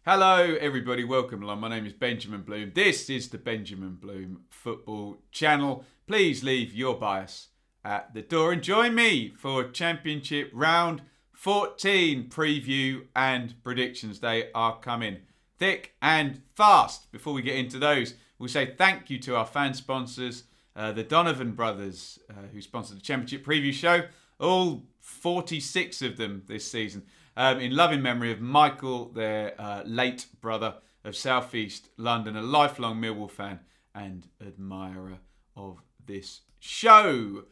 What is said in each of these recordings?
Hello everybody, welcome along. My name is Benjamin Bloom. This is the Benjamin Bloom Football Channel. Please leave your bias at the door and join me for Championship Round 14 preview and predictions. They are coming thick and fast. Before we get into those, we'll say thank you to our fan sponsors, the Donovan brothers, who sponsored the Championship preview show. All 46 of them this season. In loving memory of Michael, their late brother of South East London, a lifelong Millwall fan and admirer of this show.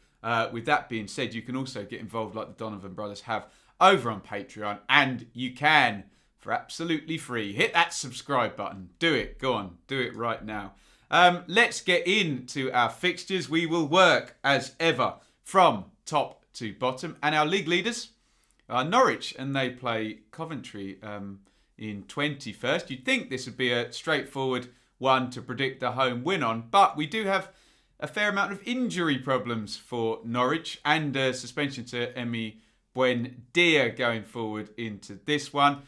With that being said, you can also get involved like the Donovan brothers have over on Patreon, and you can for absolutely free. Hit that subscribe button. Do it. Go on. Do it right now. Let's get into our fixtures. We will work as ever from top to bottom, and our league leaders are Norwich, and they play Coventry in 21st. You'd think this would be a straightforward one to predict the home win on, but we do have a fair amount of injury problems for Norwich and suspension to Emi Buendia going forward into this one.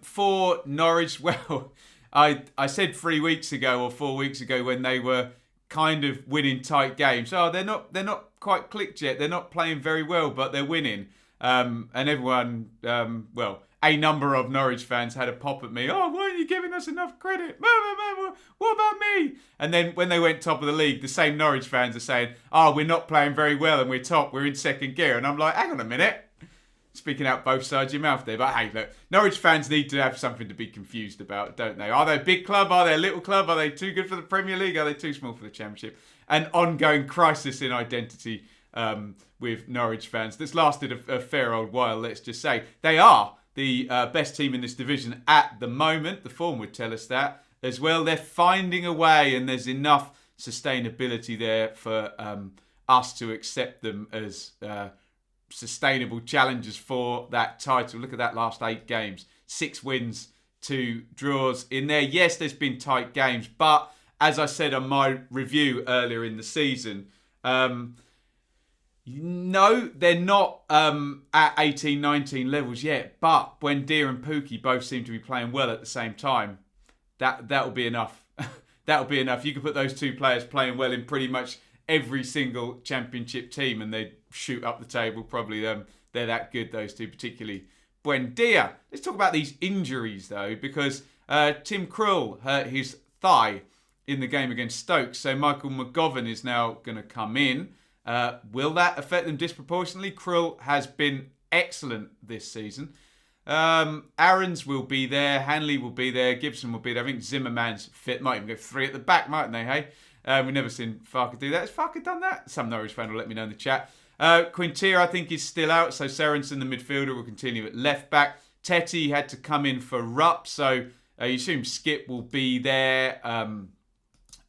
For Norwich, well, I said 3 weeks ago or 4 weeks ago when they were kind of winning tight games, they're not quite clicked yet. They're not playing very well, but they're winning. And everyone, a number of Norwich fans had a pop at me. Oh, why aren't you giving us enough credit? What about me? And then when they went top of the league, the same Norwich fans are saying, we're not playing very well and we're top, we're in second gear. And I'm like, hang on a minute. Speaking out both sides of your mouth there. But hey, look, Norwich fans need to have something to be confused about, don't they? Are they a big club? Are they a little club? Are they too good for the Premier League? Are they too small for the Championship? An ongoing crisis in identity with Norwich fans that's lasted a fair old while, let's just say. They are the best team in this division at the moment. The form would tell us that as well. They're finding a way, and there's enough sustainability there for us to accept them as sustainable challengers for that title. Look at that last 8 games. 6 wins, 2 draws in there. Yes, there's been tight games, but as I said on my review earlier in the season, no, they're not at 18, 19 levels yet. But Buendia and Pukki both seem to be playing well at the same time. That'll be enough. That'll be enough. You can put those two players playing well in pretty much every single Championship team, and they'd shoot up the table. Probably they're that good, those two, particularly Buendia. Let's talk about these injuries, though, because Tim Krul hurt his thigh in the game against Stoke. So Michael McGovern is now going to come in. Will that affect them disproportionately? Krul has been excellent this season. Aarons will be there. Hanley will be there. Gibson will be there. I think Zimmerman's fit. Might even go 3 at the back, mightn't they, hey? We've never seen Farke do that. Has Farke done that? Some Norwich fan will let me know in the chat. Quinteer, I think, is still out. So Sorensen, the midfielder, will continue at left back. Tetty had to come in for Rupp. So you assume Skip will be there.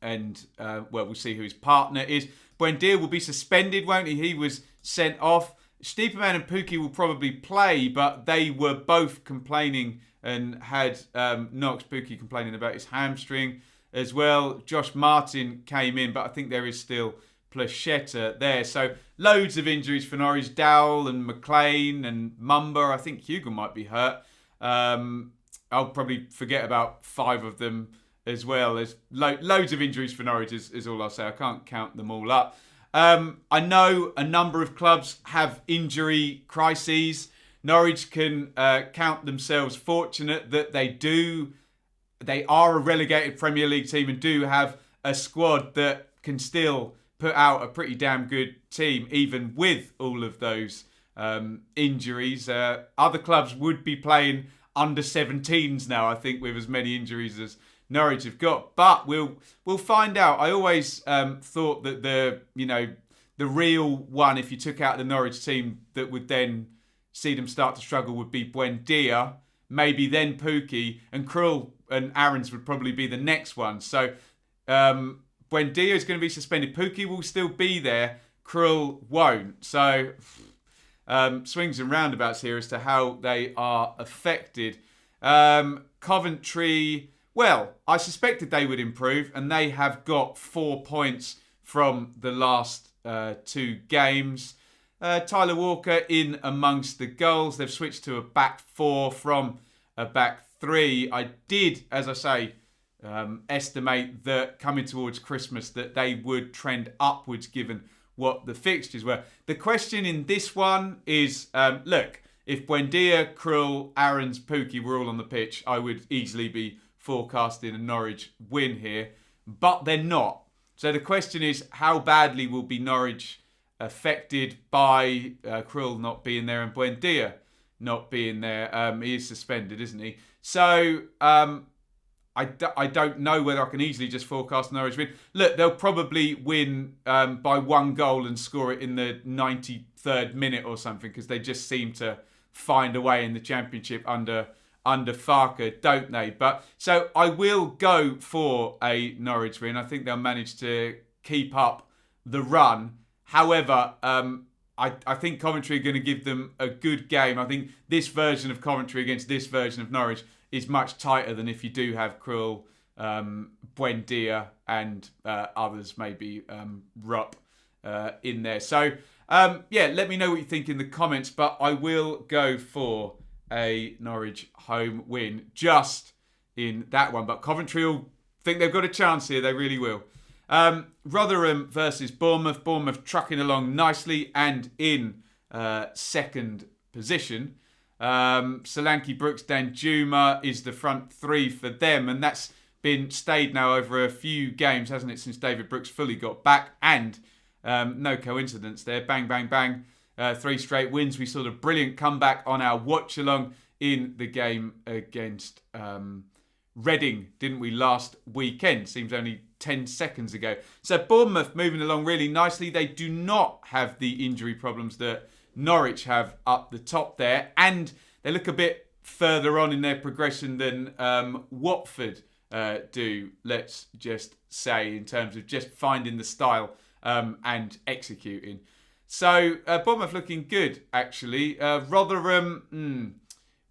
We'll see who his partner is. Buendia will be suspended, won't he? He was sent off. Stiepermann and Pukki will probably play, but they were both complaining and had Knox Pukki complaining about his hamstring as well. Josh Martin came in, but I think there is still Placheta there. So loads of injuries for Norwich. Dowell and McLean and Mumba. I think Hugo might be hurt. I'll probably forget about 5 of them as well. There's loads of injuries for Norwich is all I'll say. I can't count them all up. I know a number of clubs have injury crises. Norwich can count themselves fortunate that they are a relegated Premier League team and do have a squad that can still put out a pretty damn good team, even with all of those injuries. Other clubs would be playing under 17s now, I think, with as many injuries as Norwich have got, but we'll find out. I always thought that the real one, if you took out the Norwich team, that would then see them start to struggle would be Buendia, maybe then Pukki, and Krul and Aarons would probably be the next one. So Buendia is going to be suspended. Pukki will still be there. Krul won't. So swings and roundabouts here as to how they are affected. Coventry, well, I suspected they would improve, and they have got 4 points from the last 2 games. Tyler Walker in amongst the goals. They've switched to a back 4 from a back three. I did, as I say, estimate that coming towards Christmas that they would trend upwards given what the fixtures were. The question in this one is, look, if Buendia, Krul, Aarons, Pookie were all on the pitch, I would easily be forecasting a Norwich win here, but they're not. So the question is, how badly will be Norwich affected by Krul not being there and Buendia not being there? He is suspended, isn't he? So I don't know whether I can easily just forecast Norwich win. Look, they'll probably win by 1 goal and score it in the 93rd minute or something, because they just seem to find a way in the Championship under Farke, don't they? But so I will go for a Norwich win. I think they'll manage to keep up the run. However, I think Coventry are going to give them a good game. I think this version of Coventry against this version of Norwich is much tighter than if you do have Krul, Buendia and others, maybe Rupp in there. So, let me know what you think in the comments, but I will go for a Norwich home win just in that one. But Coventry will think they've got a chance here. They really will. Rotherham versus Bournemouth. Bournemouth trucking along nicely and in second position. Solanke, Brooks, Danjuma is the front three for them, and that's been stayed now over a few games, hasn't it, since David Brooks fully got back. And no coincidence there, bang, bang, bang, 3 straight wins. We saw the brilliant comeback on our watch along in the game against Reading, didn't we, last weekend? Seems only 10 seconds ago. So Bournemouth moving along really nicely. They do not have the injury problems that Norwich have up the top there, and they look a bit further on in their progression than Watford do, let's just say, in terms of just finding the style and executing. So Bournemouth looking good, actually. Rotherham,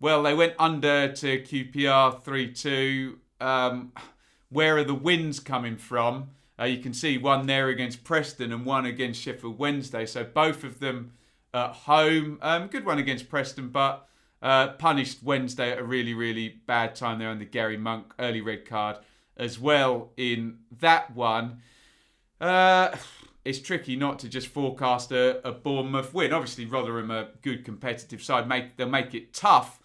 well, they went under to QPR 3-2. Where are the wins coming from? You can see one there against Preston and one against Sheffield Wednesday. So both of them at home. Good one against Preston, but punished Wednesday at a really, really bad time there on the Gary Monk early red card as well in that one. It's tricky not to just forecast a Bournemouth win. Obviously, Rotherham are a good competitive side. They'll make it tough.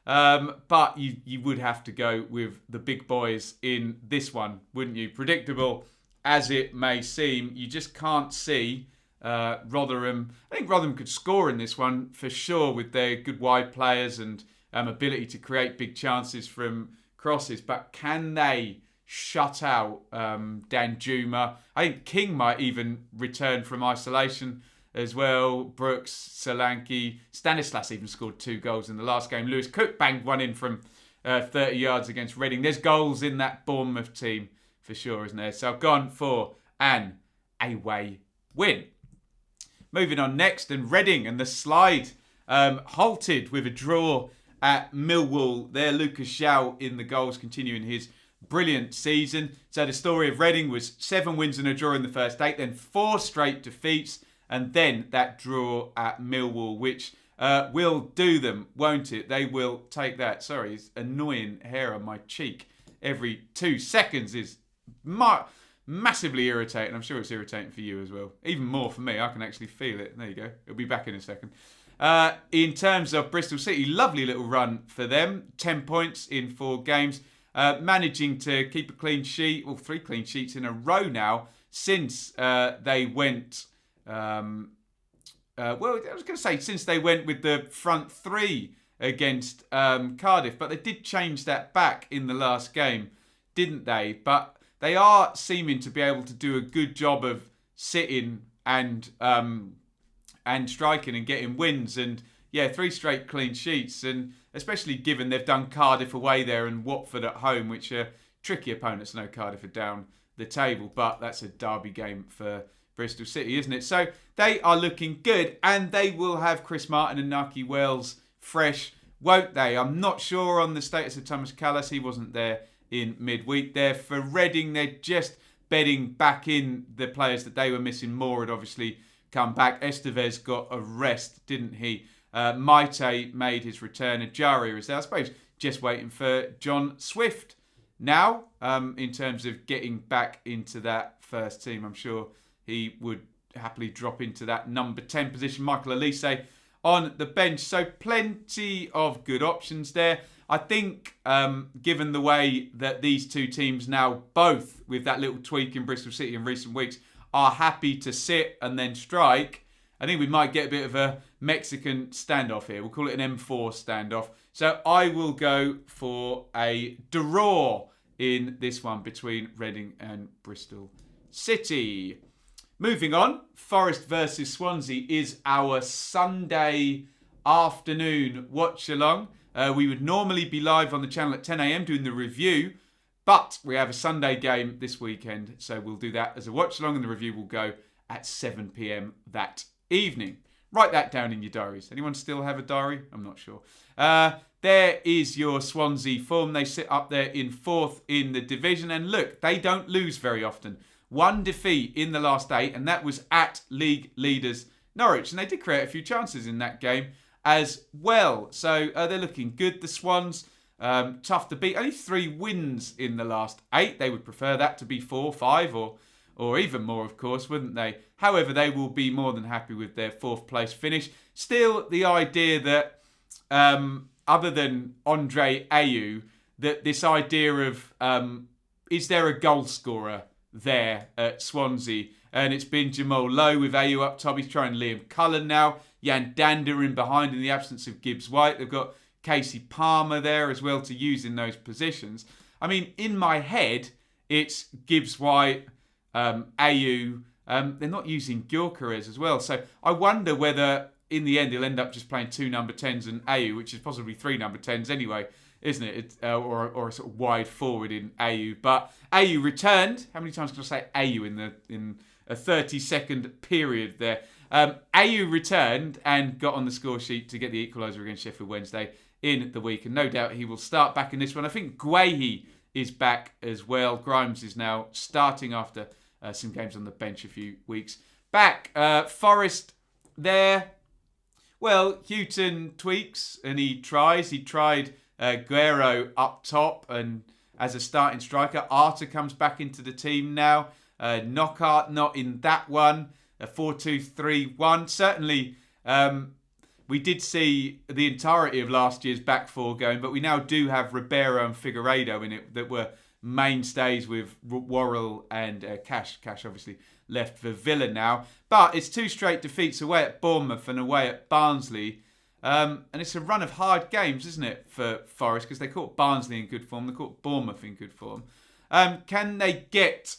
But you would have to go with the big boys in this one, wouldn't you? Predictable as it may seem, you just can't see Rotherham. I think Rotherham could score in this one for sure with their good wide players and ability to create big chances from crosses. But can they shut out Danjuma? I think King might even return from isolation as well. Brooks, Solanke, Stanislas even scored 2 goals in the last game. Lewis Cook banged one in from 30 yards against Reading. There's goals in that Bournemouth team for sure, isn't there? So I've gone for an away win. Moving on next, and Reading and the slide halted with a draw at Millwall. There, Lucas João in the goals, continuing his brilliant season. So the story of Reading was 7 wins and a draw in the first 8, then 4 straight defeats, and then that draw at Millwall, which will do them, won't it? They will take that. Sorry, it's annoying hair on my cheek every 2 seconds is massively irritating. I'm sure it's irritating for you as well. Even more for me. I can actually feel it. There you go. It'll be back in a second. In terms of Bristol City, lovely little run for them. 10 points in 4 games. Managing to keep a clean sheet, or 3 clean sheets in a row now, since they went... well, I was going to say since they went with the front 3 against Cardiff, but they did change that back in the last game, didn't they? But they are seeming to be able to do a good job of sitting and striking and getting wins. And yeah, 3 straight clean sheets, and especially given they've done Cardiff away there and Watford at home, which are tricky opponents. I know Cardiff are down the table, but that's a derby game for Bristol City, isn't it? So they are looking good, and they will have Chris Martin and Naki Wells fresh, won't they? I'm not sure on the status of Thomas Callas. He wasn't there in midweek there. For Reading, they're just bedding back in the players that they were missing. Moore had obviously come back. Estevez got a rest, didn't he, Maite made his return. Ajaria is there. I suppose just waiting for John Swift now in terms of getting back into that first team. I'm sure he would happily drop into that number 10 position. Michael Elise on the bench. So plenty of good options there. I think given the way that these two teams now both, with that little tweak in Bristol City in recent weeks, are happy to sit and then strike, I think we might get a bit of a Mexican standoff here. We'll call it an M4 standoff. So I will go for a draw in this one between Reading and Bristol City. Moving on, Forest versus Swansea is our Sunday afternoon watch-along. We would normally be live on the channel at 10 a.m. doing the review, but we have a Sunday game this weekend, so we'll do that as a watch-along, and the review will go at 7 p.m. that evening. Write that down in your diaries. Anyone still have a diary? I'm not sure. There is your Swansea form. They sit up there in 4th in the division, and look, they don't lose very often. 1 defeat in the last 8, and that was at league leaders Norwich, and they did create a few chances in that game as well. So they're looking good, the Swans. Tough to beat. Only 3 wins in the last 8. They would prefer that to be 4, 5 or even more, of course, wouldn't they? However, they will be more than happy with their 4th place finish. Still, the idea that, other than Andre Ayew, that this idea of, is there a goal scorer there at Swansea? And it's been Jamal Lowe with Ayew up top. He's trying Liam Cullen now. Jan Dander in behind in the absence of Gibbs White. They've got Casey Palmer there as well to use in those positions. I mean, in my head, it's Gibbs White, Ayew. They're not using Gyökeres as well. So I wonder whether in the end he'll end up just playing 2 number 10s and Ayew, which is possibly 3 number 10s anyway, isn't it? Or a sort of wide forward in Ayew. But Ayew returned. How many times can I say Ayew in a 30-second period there? Ayew returned and got on the score sheet to get the equaliser against Sheffield Wednesday in the week. And no doubt he will start back in this one. I think Guehi is back as well. Grimes is now starting after some games on the bench a few weeks back. Forest there. Well, Houghton tweaks and he tries. He tried Guerrero up top and as a starting striker. Arter comes back into the team now. Knockaert not in that one. A 4-2-3-1. Certainly, we did see the entirety of last year's back four going, but we now do have Ribeiro and Figueiredo in it that were mainstays with Worrell and Cash. Cash obviously left for Villa now. But it's 2 straight defeats away at Bournemouth and away at Barnsley. And it's a run of hard games, isn't it, for Forest? Because they caught Barnsley in good form. They caught Bournemouth in good form. Can they get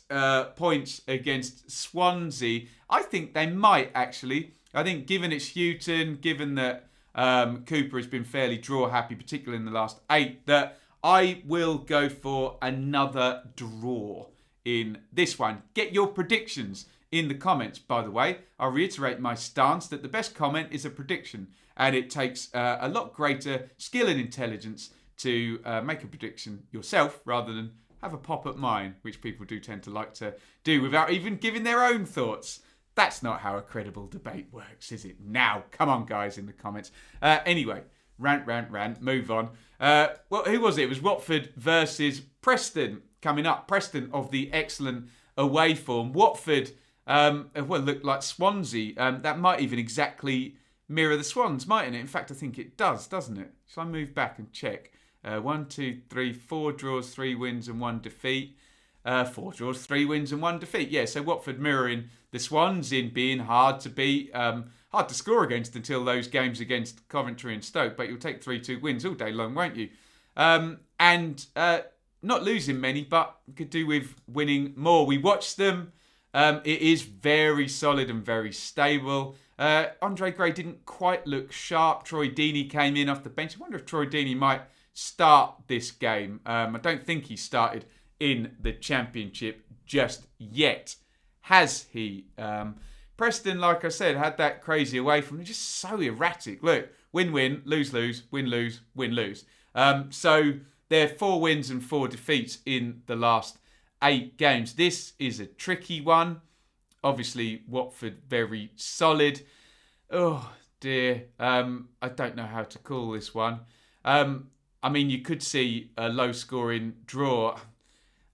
points against Swansea? I think they might, actually. I think given it's Houghton, given that Cooper has been fairly draw happy, particularly in the last 8, that I will go for another draw in this one. Get your predictions in the comments, by the way. I'll reiterate my stance that the best comment is a prediction, and it takes a lot greater skill and intelligence to make a prediction yourself rather than have a pop at mine, which people do tend to like to do without even giving their own thoughts. That's not how a credible debate works, is it? Now, come on, guys, in the comments. Anyway, rant, move on. Well, who was it? It was Watford versus Preston coming up. Preston of the excellent away form. Watford, looked like Swansea. That might even exactly mirror the Swans, mightn't it? In fact, I think it does, doesn't it? Shall I move back and check? 1, 2, 3, 4 draws, 3 wins and 1 defeat. 4 draws, 3 wins and 1 defeat. Yeah, so Watford mirroring the Swans in being hard to beat, hard to score against until those games against Coventry and Stoke, but you'll take 3-2 wins all day long, won't you? And not losing many, but could do with winning more. We watched them. It is very solid and very stable. Andre Gray didn't quite look sharp. Troy Deeney came in off the bench. I wonder if Troy Deeney might start this game. I don't think he started in the Championship just yet. Has he? Preston, like I said, had that crazy away from them. Just so erratic. Look, win-win, lose-lose, win-lose, win-lose. So they're 4 wins and 4 defeats in the last 8 games. This is a tricky one. Obviously, Watford very solid. Oh, dear. I don't know how to call this one. I mean, you could see a low-scoring draw.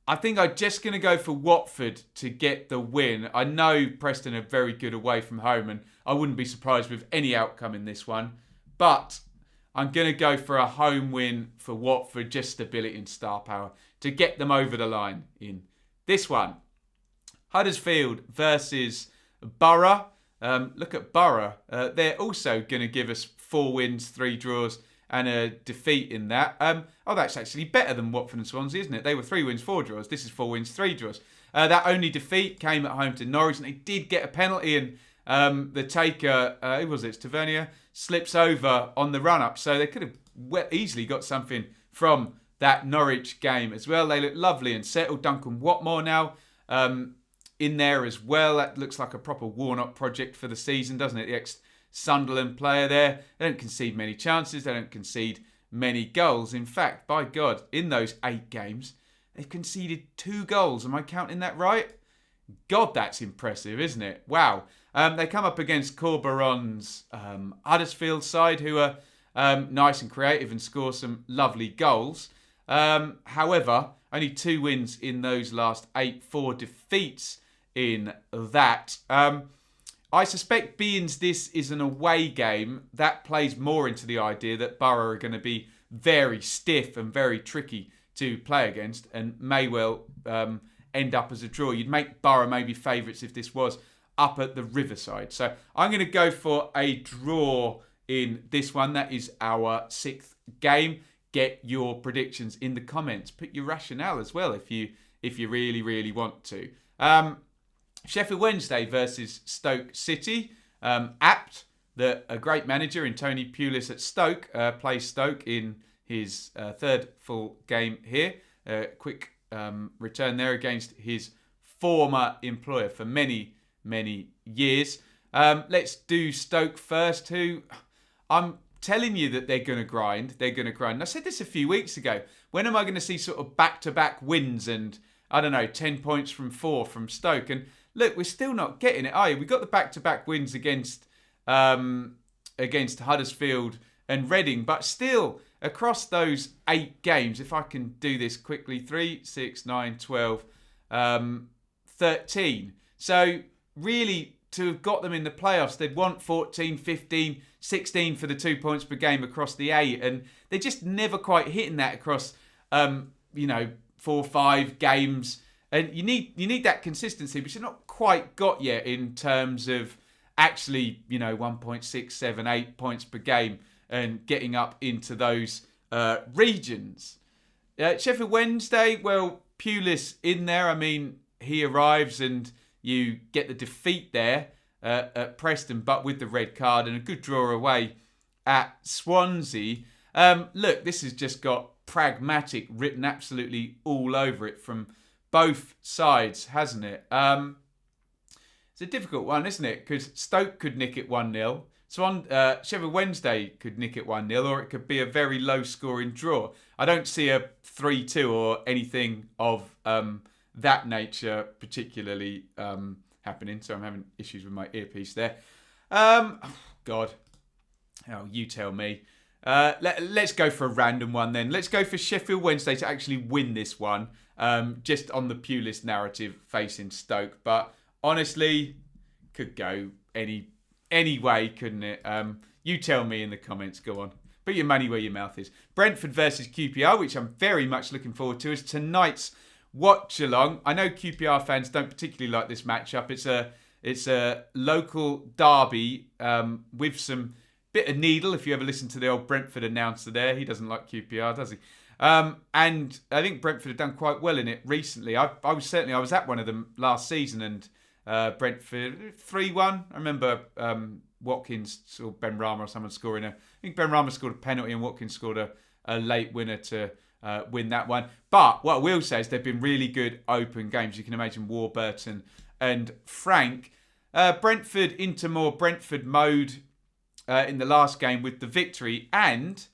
I think I'm just going to go for Watford to get the win. I know Preston are very good away from home, and I wouldn't be surprised with any outcome in this one. But I'm going to go for a home win for Watford, just stability and star power, to get them over the line in this one. Huddersfield versus Borough. Look at Borough. They're also going to give us 4 wins, 3 draws, and a defeat in that. That's actually better than Watford and Swansea, isn't it? They were 3 wins, 4 draws. This is 4 wins, 3 draws. That only defeat came at home to Norwich, and they did get a penalty, and the taker, who was it? It's Tavernier, slips over on the run-up. So they could have easily got something from that Norwich game as well. They look lovely and settled. Duncan Watmore now in there as well. That looks like a proper Warnock project for the season, doesn't it? The ex-Sunderland player there. They don't concede many chances. They don't concede many goals. In fact, by God, in those 8 games, they've conceded 2 goals. Am I counting that right? God, that's impressive, isn't it? Wow. They come up against Corberon's Huddersfield side, who are nice and creative and score some lovely goals. However, only 2 wins in those last 8, 4 defeats in that. I suspect being this is an away game, that plays more into the idea that Borough are going to be very stiff and very tricky to play against, and may well end up as a draw. You'd make Borough maybe favourites if this was up at the Riverside. So I'm going to go for a draw in this one. That is our 6th game. Get your predictions in the comments. Put your rationale as well if you really, really want to. Sheffield Wednesday versus Stoke City. Apt that a great manager in Tony Pulis at Stoke plays Stoke in his 3rd full game here. Quick return there against his former employer for many, many years. Let's do Stoke first, who I'm telling you that they're going to grind. They're going to grind. And I said this a few weeks ago. When am I going to see sort of back-to-back wins and, 10 points from 4 from Stoke? And look, we're still not getting it, are you? We got the back-to-back wins against Huddersfield and Reading, but still, across those 8 games, if I can do this quickly, 3, 6, 9, 12, 13. So really, to have got them in the playoffs, they'd want 14, 15, 16 for the 2 points per game across the 8, and they're just never quite hitting that across, 4 or 5 games. And you need that consistency, which you've not quite got yet in terms of actually, 1.6, 7, 8 points per game and getting up into those regions. Sheffield Wednesday, well, Pulis in there. I mean, he arrives and you get the defeat there at Preston, but with the red card and a good draw away at Swansea. Look, this has just got pragmatic written absolutely all over it from both sides, hasn't it? It's a difficult one, isn't it? Because Stoke could nick it 1-0. Sheffield Wednesday could nick it 1-0, or it could be a very low-scoring draw. I don't see a 3-2 or anything of that nature particularly happening. So I'm having issues with my earpiece there. God. Oh, you tell me. Let's go for a random one then. Let's go for Sheffield Wednesday to actually win this one. Just on the Pulis narrative facing Stoke. But honestly, could go any way, couldn't it? You tell me in the comments. Go on. Put your money where your mouth is. Brentford versus QPR, which I'm very much looking forward to, is tonight's watch along. I know QPR fans don't particularly like this matchup. It's a local derby with some bit of needle. If you ever listen to the old Brentford announcer there, he doesn't like QPR, does he? And I think Brentford have done quite well in it recently. I was at one of them last season, and Brentford 3-1. I remember Watkins or Ben Rama or someone scoring I think Ben Rama scored a penalty and Watkins scored a late winner to win that one. But what I will say is they've been really good open games. You can imagine Warburton and Frank. Brentford into more Brentford mode in the last game with the victory. And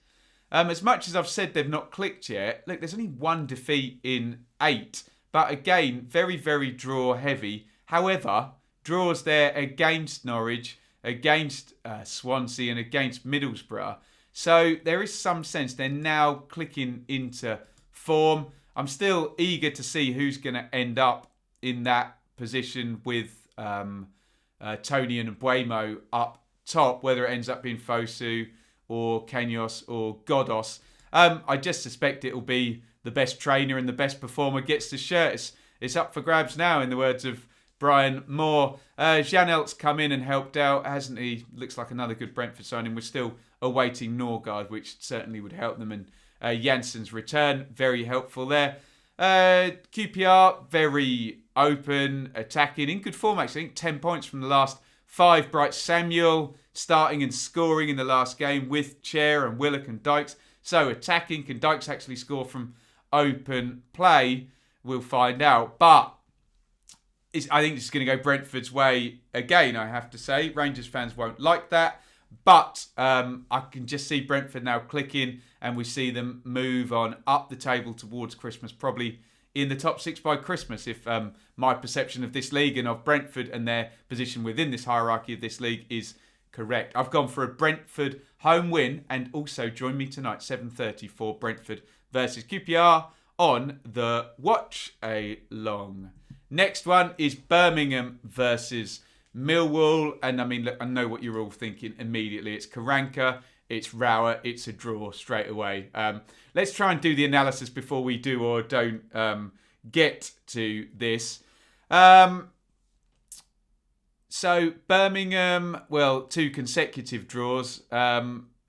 as much as I've said they've not clicked yet, look, there's only 1 defeat in 8. But again, very, very draw heavy. However, draws there against Norwich, against Swansea and against Middlesbrough. So there is some sense they're now clicking into form. I'm still eager to see who's going to end up in that position with Tony and Buemo up top, whether it ends up being Fosu or Kenyos or Godos. I just suspect it'll be the best trainer and the best performer gets the shirt. It's up for grabs now, in the words of Brian Moore. Janelt's come in and helped out, hasn't he? Looks like another good Brentford signing. We're still awaiting Norgard, which certainly would help them. And Janssen's return, very helpful there. QPR, very open, attacking, in good form actually. I think 10 points from the last 5. Bright Samuel starting and scoring in the last game with Chair and Willock and Dykes. So attacking, can Dykes actually score from open play? We'll find out. But I think it's going to go Brentford's way again, I have to say. Rangers fans won't like that. But I can just see Brentford now clicking, and we see them move on up the table towards Christmas, probably in the top 6 by Christmas, if my perception of this league and of Brentford and their position within this hierarchy of this league is correct. I've gone for a Brentford home win, and also join me tonight, 7:30, for Brentford versus QPR on the watch along. Next one is Birmingham versus Millwall. And I mean, look, I know what you're all thinking immediately. It's Karanka, it's Rauer, it's a draw straight away. Let's try and do the analysis before we do or don't get to this. So Birmingham, well, 2 consecutive draws,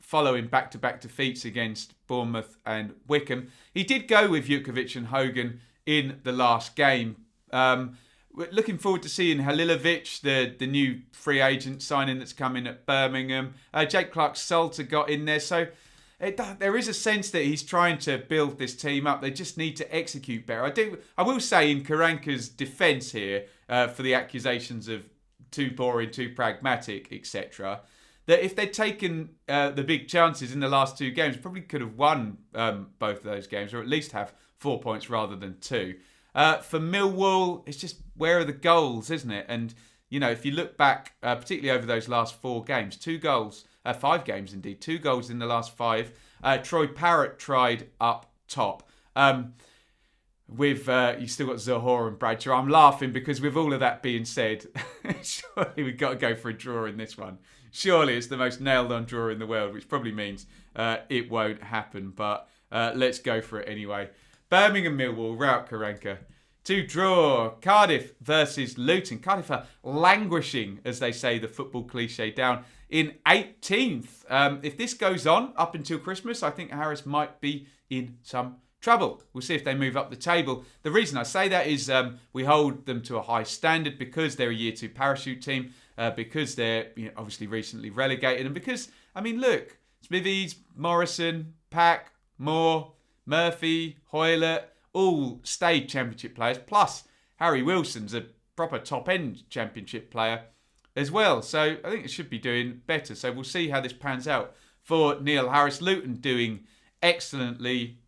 following back-to-back defeats against Bournemouth and Wycombe. He did go with Jutkovic and Hogan in the last game. We're looking forward to seeing Halilovic, the new free agent signing that's coming at Birmingham. Jake Clark-Salter got in there. So there is a sense that he's trying to build this team up. They just need to execute better. I will say in Karanka's defence here, for the accusations of too boring, too pragmatic, etc., that if they'd taken the big chances in the last 2 games, probably could have won both of those games, or at least have 4 points rather than 2. For Millwall, it's just, where are the goals, isn't it? And, you know, if you look back, particularly over those last 4 games, 2 goals, 5 games indeed, 2 goals in the last 5. Troy Parrott tried up top. With you still got Zohor and Bradshaw. I'm laughing because with all of that being said, surely we've got to go for a draw in this one. Surely it's the most nailed-on draw in the world, which probably means it won't happen. But let's go for it anyway. Birmingham Millwall, Raut Karanka. To draw, Cardiff versus Luton. Cardiff are languishing, as they say, the football cliche, down in 18th. If this goes on up until Christmas, I think Harris might be in some trouble. We'll see if they move up the table. The reason I say that is we hold them to a high standard because they're a Year 2 parachute team, because they're obviously recently relegated, and because, I mean, look, Smithies, Morrison, Pack, Moore, Murphy, Hoylett, all stayed Championship players, plus Harry Wilson's a proper top-end Championship player as well. So I think it should be doing better. So we'll see how this pans out for Neil Harris. Luton doing excellently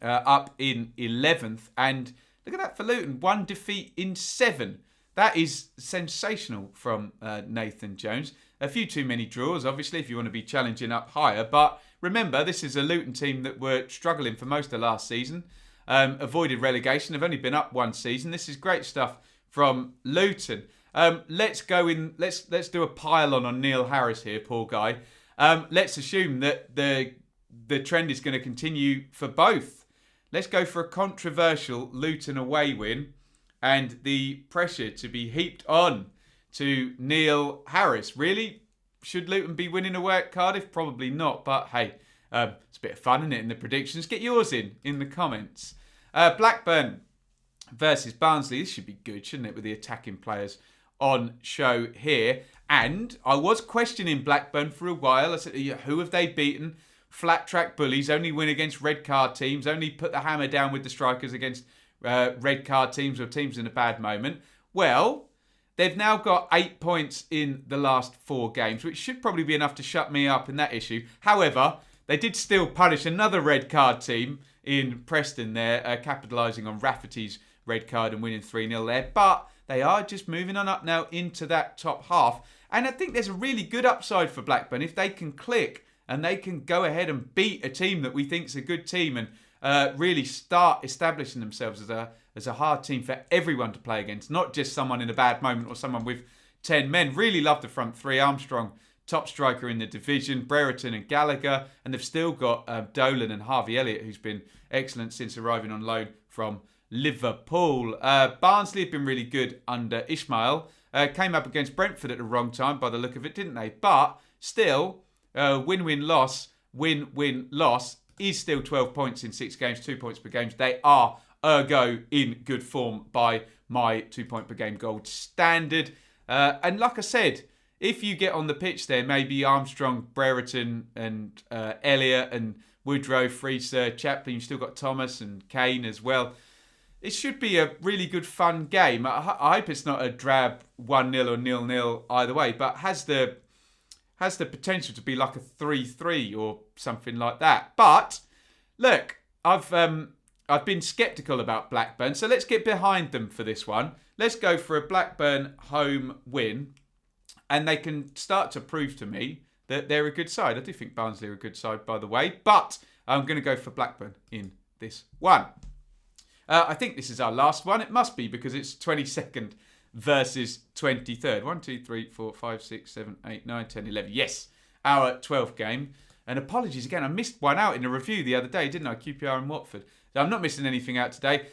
up in 11th. And look at that for Luton, 1 defeat in 7. That is sensational from Nathan Jones. A few too many draws, obviously, if you want to be challenging up higher. But remember, this is a Luton team that were struggling for most of last season. Avoided relegation. They've only been up 1 season. This is great stuff from Luton. Let's go in. Let's do a pile on Neil Harris here, poor guy. Let's assume that the trend is going to continue for both. Let's go for a controversial Luton away win, and the pressure to be heaped on to Neil Harris. Really, should Luton be winning away at Cardiff? Probably not. But hey, it's a bit of fun, isn't it, in the predictions? Get yours in the comments. Blackburn versus Barnsley. This should be good, shouldn't it, with the attacking players on show here. And I was questioning Blackburn for a while. I said, who have they beaten? Flat track bullies, only win against red card teams, only put the hammer down with the strikers against red card teams or teams in a bad moment. Well, they've now got 8 points in the last 4 games, which should probably be enough to shut me up in that issue. However, they did still punish another red card team in Preston there, capitalising on Rafferty's red card and winning 3-0 there. But they are just moving on up now into that top half. And I think there's a really good upside for Blackburn if they can click and they can go ahead and beat a team that we think is a good team and really start establishing themselves as a hard team for everyone to play against, not just someone in a bad moment or someone with 10 men. Really love the front three. Armstrong, top striker in the division, Brereton and Gallagher, and they've still got Dolan and Harvey Elliott, who's been excellent since arriving on loan from Liverpool. Barnsley have been really good under Ishmael. Came up against Brentford at the wrong time by the look of it, didn't they? But still, win-win-loss is still 12 points in 6 games, 2 points per game. They are, ergo, in good form by my 2 point per game gold standard. And like I said, if you get on the pitch there, maybe Armstrong, Brereton and Elliott and Woodrow, Freeser, Chaplin, you've still got Thomas and Kane as well. It should be a really good, fun game. I hope it's not a drab 1-0 or 0-0 either way, but has the potential to be like a 3-3 or something like that. But look, I've been sceptical about Blackburn, so let's get behind them for this one. Let's go for a Blackburn home win, and they can start to prove to me that they're a good side. I do think Barnsley are a good side, by the way, but I'm going to go for Blackburn in this one. I think this is our last one. It must be because it's 22nd versus 23rd. 1, 2, 3, 4, 5, 6, 7, 8, 9, 10, 11. Yes, our 12th game. And apologies again, I missed one out in the review the other day, didn't I? QPR and Watford. So I'm not missing anything out today.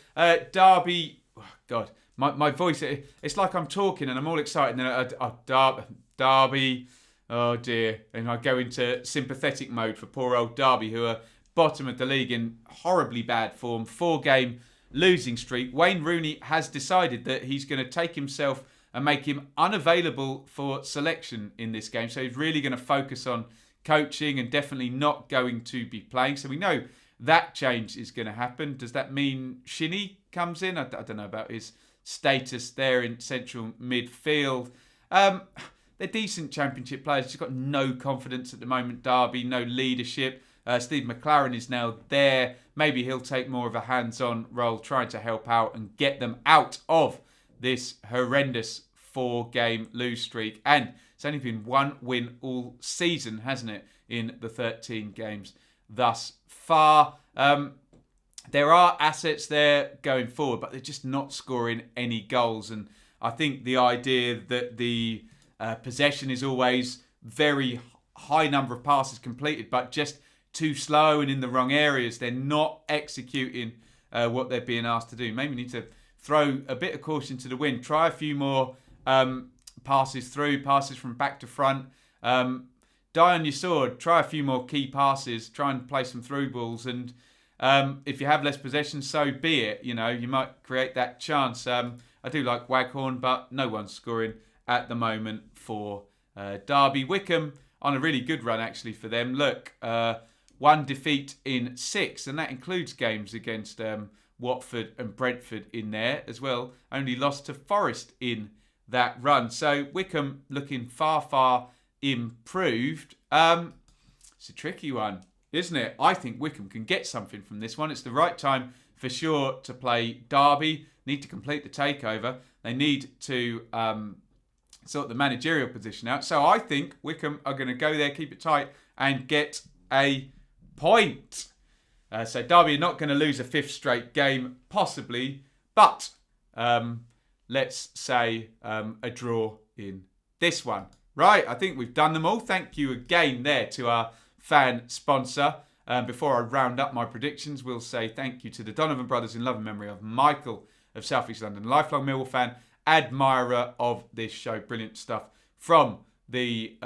Derby, oh God, my voice, it's like I'm talking and I'm all excited. And then Derby, oh dear. And I go into sympathetic mode for poor old Derby, who are bottom of the league in horribly bad form. 4-game losing streak. Wayne Rooney has decided that he's going to take himself and make him unavailable for selection in this game. So he's really going to focus on coaching and definitely not going to be playing. So we know that change is going to happen. Does that mean Shinnie comes in? I don't know about his status there in central midfield. They're decent Championship players. Just got no confidence at the moment. Derby, no leadership. Steve McLaren is now there. Maybe he'll take more of a hands-on role, trying to help out and get them out of this horrendous 4-game lose streak. And it's only been 1 win all season, hasn't it, in the 13 games thus far. There are assets there going forward, but they're just not scoring any goals. And I think the idea that the possession is always very high number of passes completed, but just too slow and in the wrong areas. They're not executing what they're being asked to do. Maybe need to throw a bit of caution to the wind. Try a few more passes from back to front. Die on your sword. Try a few more key passes. Try and play some through balls. And if you have less possession, so be it. You know, you might create that chance. I do like Waghorn, but no one's scoring at the moment for Derby. Wycombe on a really good run actually for them. Look, 1 defeat in 6, and that includes games against Watford and Brentford in there as well. Only lost to Forest in that run. So Wycombe looking far, far improved. It's a tricky one, isn't it? I think Wycombe can get something from this one. It's the right time for sure to play Derby. Need to complete the takeover. They need to sort the managerial position out. So I think Wycombe are going to go there, keep it tight, and get a point. So Derby are not going to lose a 5th straight game, possibly, but let's say a draw in this one. Right, I think we've done them all. Thank you again there to our fan sponsor. Before I round up my predictions, we'll say thank you to the Donovan brothers in love and memory of Michael of South East London, lifelong Millwall fan, admirer of this show. Brilliant stuff from the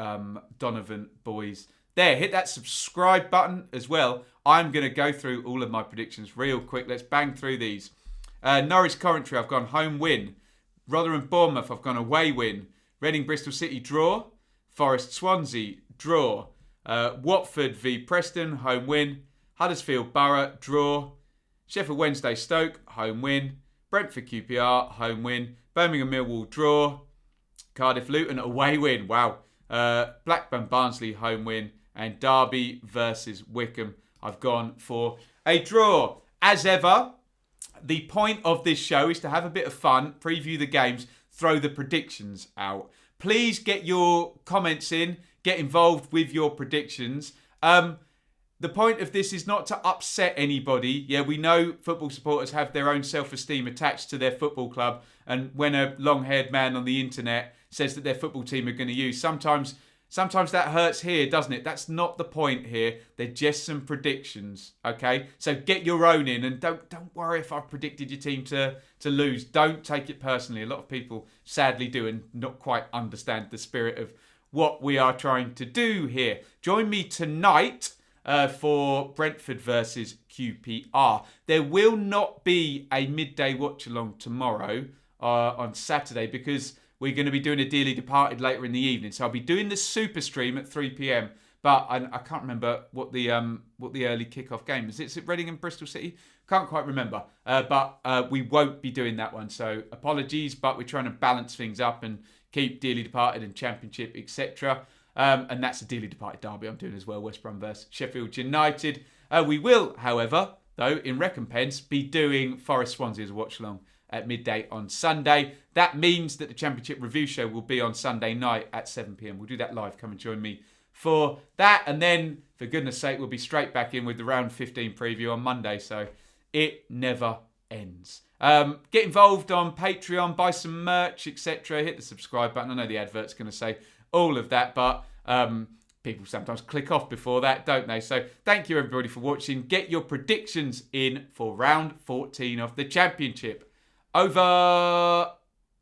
Donovan boys. There, hit that subscribe button as well. I'm going to go through all of my predictions real quick. Let's bang through these. Norwich Coventry, I've gone home win. Rotherham Bournemouth, I've gone away win. Reading Bristol City, draw. Forest Swansea, draw. Watford v Preston, home win. Huddersfield Borough, draw. Sheffield Wednesday Stoke, home win. Brentford QPR, home win. Birmingham Millwall, draw. Cardiff Luton, away win. Wow. Blackburn Barnsley, home win. And Derby versus Wycombe, I've gone for a draw. As ever, the point of this show is to have a bit of fun, preview the games, throw the predictions out. Please get your comments in. Get involved with your predictions. The point of this is not to upset anybody. Yeah, we know football supporters have their own self-esteem attached to their football club. And when a long-haired man on the internet says that their football team are going to use, sometimes that hurts here, doesn't it? That's not the point here. They're just some predictions, okay? So get your own in, and don't worry if I've predicted your team to lose. Don't take it personally. A lot of people sadly do and not quite understand the spirit of what we are trying to do here. Join me tonight for Brentford versus QPR. There will not be a midday watch-along tomorrow on Saturday because we're going to be doing a Dearly Departed later in the evening. So I'll be doing the super stream at 3 p.m. But I can't remember what the early kickoff game is. Is it Reading and Bristol City? Can't quite remember. But we won't be doing that one. So apologies, but we're trying to balance things up and keep Dearly Departed and Championship, etc. And that's a Dearly Departed derby I'm doing as well, West Brom versus Sheffield United. We will, however, though, in recompense, be doing Forest Swansea as a watch-along at midday on Sunday. That means that the Championship review show will be on Sunday night at 7 p.m. We'll do that live. Come and join me for that. And then, for goodness sake, we'll be straight back in with the round 15 preview on Monday. So it never ends. Get involved on Patreon, buy some merch, etc. Hit the subscribe button. I know the advert's going to say all of that, but people sometimes click off before that, don't they? So thank you, everybody, for watching. Get your predictions in for round 14 of the Championship. Over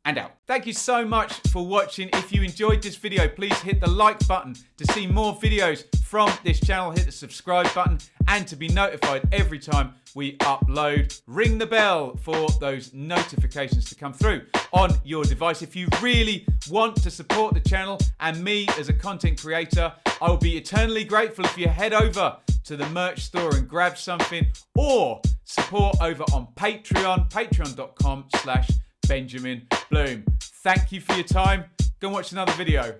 and out. Thank you so much for watching. If you enjoyed this video, please hit the like button to see more videos from this channel. Hit the subscribe button and to be notified every time we upload. Ring the bell for those notifications to come through on your device. If you really want to support the channel and me as a content creator, I will be eternally grateful if you head over to the merch store and grab something, or support over on Patreon, patreon.com/Benjamin Bloom. Thank you for your time. Go and watch another video.